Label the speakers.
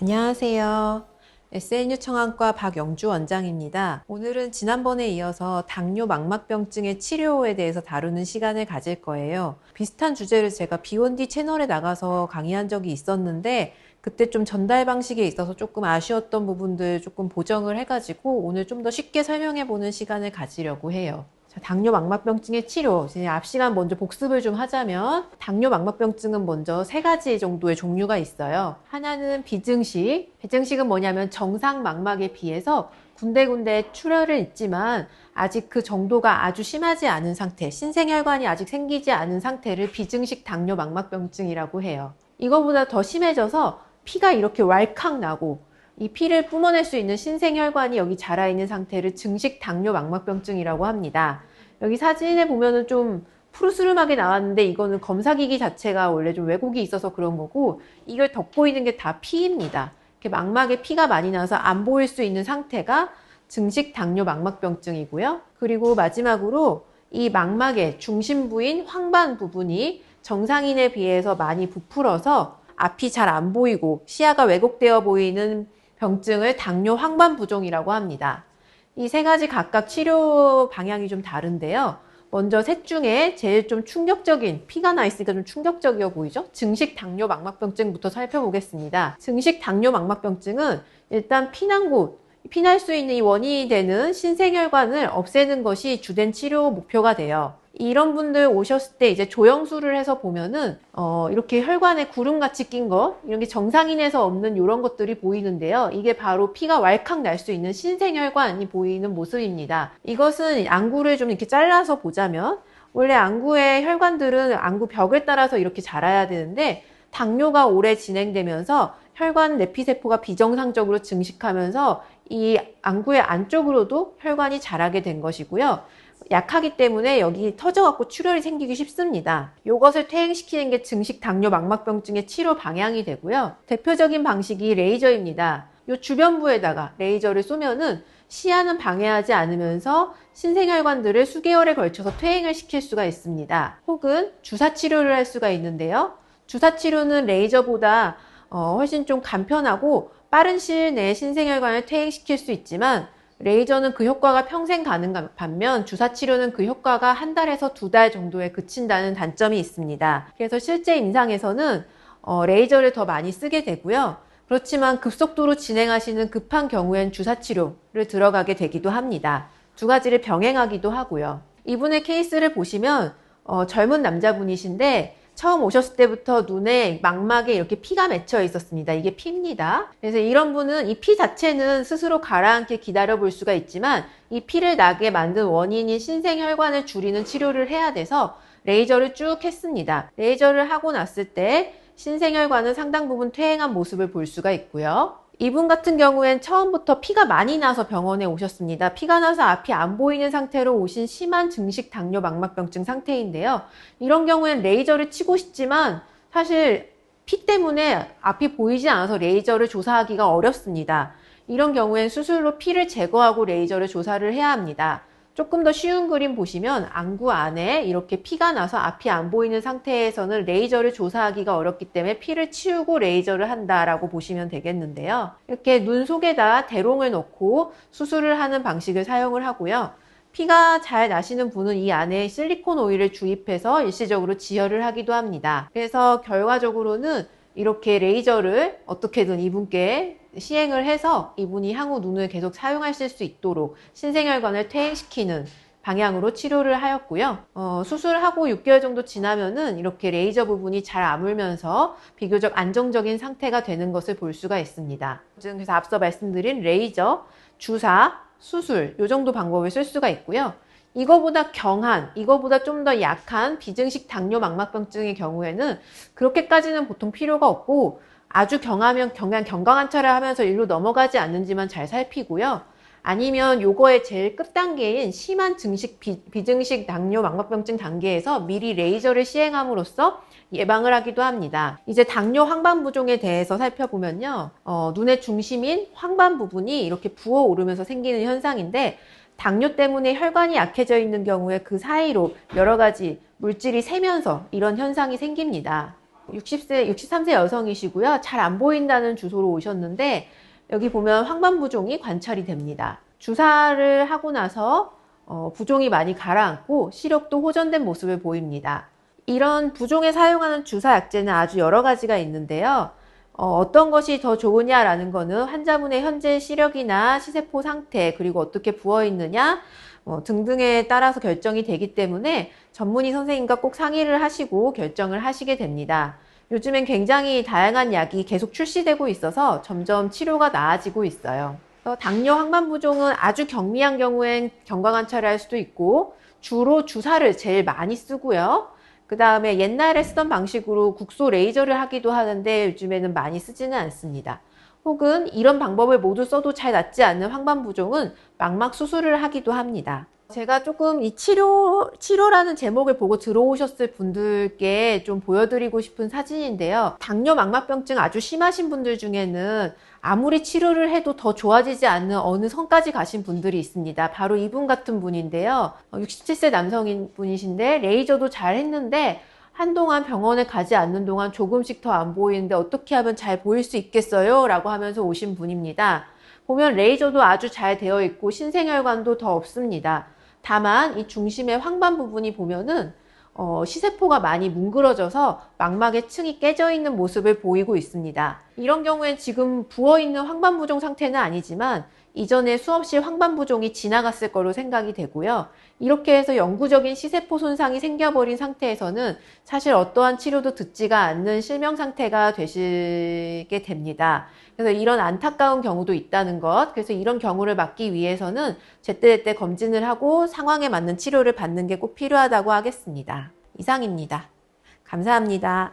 Speaker 1: 안녕하세요. SNU 청안과 박영주 원장입니다. 오늘은 지난번에 이어서 당뇨 망막병증의 치료에 대해서 다루는 시간을 가질 거예요. 비슷한 주제를 제가 B1D 채널에 나가서 강의한 적이 있었는데 그때 좀 전달 방식에 있어서 조금 아쉬웠던 부분들 조금 보정을 해가지고 오늘 좀 더 쉽게 설명해보는 시간을 가지려고 해요. 자, 당뇨 망막병증의 치료. 앞 시간 먼저 복습을 좀 하자면 당뇨 망막병증은 먼저 3가지 정도의 종류가 있어요. 하나는 비증식. 비증식은 뭐냐면 정상 망막에 비해서 군데군데 출혈은 있지만 아직 그 정도가 아주 심하지 않은 상태, 신생혈관이 아직 생기지 않은 상태를 비증식 당뇨 망막병증이라고 해요. 이거보다 더 심해져서 피가 이렇게 왈칵 나고 이 피를 뿜어낼 수 있는 신생혈관이 여기 자라있는 상태를 증식 당뇨 망막병증이라고 합니다. 여기 사진에 보면은 좀 푸르스름하게 나왔는데 이거는 검사기기 자체가 원래 좀 왜곡이 있어서 그런 거고 이걸 덮고 있는 게 다 피입니다. 이렇게 망막에 피가 많이 나서 안 보일 수 있는 상태가 증식 당뇨 망막병증이고요. 그리고 마지막으로 이 망막의 중심부인 황반 부분이 정상인에 비해서 많이 부풀어서 앞이 잘 안 보이고 시야가 왜곡되어 보이는 병증을 당뇨 황반부종이라고 합니다. 이 3가지 각각 치료 방향이 좀 다른데요. 먼저 셋 중에 제일 좀 충격적인, 피가 나 있으니까 좀 충격적이어 보이죠? 증식 당뇨 망막병증부터 살펴보겠습니다. 증식 당뇨 망막병증은 일단 피난 곳, 피날 수 있는 이 원인이 되는 신생혈관을 없애는 것이 주된 치료 목표가 돼요. 이런 분들 오셨을 때 이제 조영술을 해서 보면은 이렇게 혈관에 구름같이 낀 거, 이런 게 정상인에서 없는 이런 것들이 보이는데요. 이게 바로 피가 왈칵 날 수 있는 신생혈관이 보이는 모습입니다. 이것은 안구를 좀 이렇게 잘라서 보자면 원래 안구의 혈관들은 안구 벽을 따라서 이렇게 자라야 되는데 당뇨가 오래 진행되면서 혈관 내피세포가 비정상적으로 증식하면서 이 안구의 안쪽으로도 혈관이 자라게 된 것이고요. 약하기 때문에 여기 터져갖고 출혈이 생기기 쉽습니다. 이것을 퇴행시키는 게 증식 당뇨 망막병증의 치료 방향이 되고요. 대표적인 방식이 레이저입니다. 이 주변부에다가 레이저를 쏘면은 시야는 방해하지 않으면서 신생혈관들을 수개월에 걸쳐서 퇴행을 시킬 수가 있습니다. 혹은 주사치료를 할 수가 있는데요. 주사치료는 레이저보다 훨씬 좀 간편하고 빠른 시일 내에 신생혈관을 퇴행시킬 수 있지만 레이저는 그 효과가 평생 가는 반면 주사치료는 그 효과가 1달에서 2달 정도에 그친다는 단점이 있습니다. 그래서 실제 임상에서는 레이저를 더 많이 쓰게 되고요. 그렇지만 급속도로 진행하시는 급한 경우엔 주사치료를 들어가게 되기도 합니다. 2가지를 병행하기도 하고요. 이분의 케이스를 보시면 젊은 남자분이신데 처음 오셨을 때부터 눈에 망막에 이렇게 피가 맺혀 있었습니다. 이게 피입니다. 그래서 이런 분은 이 피 자체는 스스로 가라앉게 기다려 볼 수가 있지만 이 피를 나게 만든 원인인 신생혈관을 줄이는 치료를 해야 돼서 레이저를 쭉 했습니다. 레이저를 하고 났을 때 신생혈관은 상당 부분 퇴행한 모습을 볼 수가 있고요. 이분 같은 경우엔 처음부터 피가 많이 나서 병원에 오셨습니다. 피가 나서 앞이 안 보이는 상태로 오신 심한 증식 당뇨 망막병증 상태인데요. 이런 경우엔 레이저를 치고 싶지만 사실 피 때문에 앞이 보이지 않아서 레이저를 조사하기가 어렵습니다. 이런 경우엔 수술로 피를 제거하고 레이저를 조사를 해야 합니다. 조금 더 쉬운 그림 보시면 안구 안에 이렇게 피가 나서 앞이 안 보이는 상태에서는 레이저를 조사하기가 어렵기 때문에 피를 치우고 레이저를 한다라고 보시면 되겠는데요. 이렇게 눈 속에다 대롱을 넣고 수술을 하는 방식을 사용을 하고요. 피가 잘 나시는 분은 이 안에 실리콘 오일을 주입해서 일시적으로 지혈을 하기도 합니다. 그래서 결과적으로는 이렇게 레이저를 어떻게든 이분께 시행을 해서 이분이 향후 눈을 계속 사용하실 수 있도록 신생혈관을 퇴행시키는 방향으로 치료를 하였고요. 수술하고 6개월 정도 지나면은 이렇게 레이저 부분이 잘 아물면서 비교적 안정적인 상태가 되는 것을 볼 수가 있습니다. 그래서 앞서 말씀드린 레이저, 주사, 수술 이 정도 방법을 쓸 수가 있고요. 이거보다 경한, 이거보다 좀 더 약한 비증식 당뇨 망막병증의 경우에는 그렇게까지는 보통 필요가 없고 아주 경하면 그냥 경과관찰을 하면서 일로 넘어가지 않는지만 잘 살피고요. 아니면 요거의 제일 끝단계인 심한 비증식 당뇨 망막병증 단계에서 미리 레이저를 시행함으로써 예방을 하기도 합니다. 이제 당뇨 황반부종에 대해서 살펴보면요. 눈의 중심인 황반 부분이 이렇게 부어오르면서 생기는 현상인데 당뇨 때문에 혈관이 약해져 있는 경우에 그 사이로 여러 가지 물질이 새면서 이런 현상이 생깁니다. 60세, 63세 여성이시고요. 잘 안 보인다는 주소로 오셨는데 여기 보면 황반부종이 관찰이 됩니다. 주사를 하고 나서 부종이 많이 가라앉고 시력도 호전된 모습을 보입니다. 이런 부종에 사용하는 주사 약제는 아주 여러 가지가 있는데요. 어떤 것이 더 좋으냐라는 거는 환자분의 현재 시력이나 시세포 상태, 그리고 어떻게 부어 있느냐 등등에 따라서 결정이 되기 때문에 전문의 선생님과 꼭 상의를 하시고 결정을 하시게 됩니다. 요즘엔 굉장히 다양한 약이 계속 출시되고 있어서 점점 치료가 나아지고 있어요. 당뇨 황반부종은 아주 경미한 경우엔 경과관찰을 할 수도 있고 주로 주사를 제일 많이 쓰고요. 그 다음에 옛날에 쓰던 방식으로 국소 레이저를 하기도 하는데 요즘에는 많이 쓰지는 않습니다. 혹은 이런 방법을 모두 써도 잘 낫지 않는 황반부종은 망막 수술을 하기도 합니다. 제가 조금 이 치료라는 제목을 보고 들어오셨을 분들께 좀 보여드리고 싶은 사진인데요. 당뇨 망막병증 아주 심하신 분들 중에는 아무리 치료를 해도 더 좋아지지 않는 어느 선까지 가신 분들이 있습니다. 바로 이분 같은 분인데요. 67세 남성인 분이신데 레이저도 잘 했는데 한동안 병원에 가지 않는 동안 조금씩 더 안 보이는데 어떻게 하면 잘 보일 수 있겠어요? 라고 하면서 오신 분입니다. 보면 레이저도 아주 잘 되어 있고 신생혈관도 더 없습니다. 다만 이 중심의 황반 부분이 보면은 시세포가 많이 뭉그러져서 망막의 층이 깨져 있는 모습을 보이고 있습니다. 이런 경우엔 지금 부어있는 황반부종 상태는 아니지만 이전에 수없이 황반부종이 지나갔을 거로 생각이 되고요. 이렇게 해서 영구적인 시세포 손상이 생겨버린 상태에서는 사실 어떠한 치료도 듣지가 않는 실명 상태가 되시게 됩니다. 그래서 이런 안타까운 경우도 있다는 것, 그래서 이런 경우를 막기 위해서는 제때제때 검진을 하고 상황에 맞는 치료를 받는 게 꼭 필요하다고 하겠습니다. 이상입니다. 감사합니다.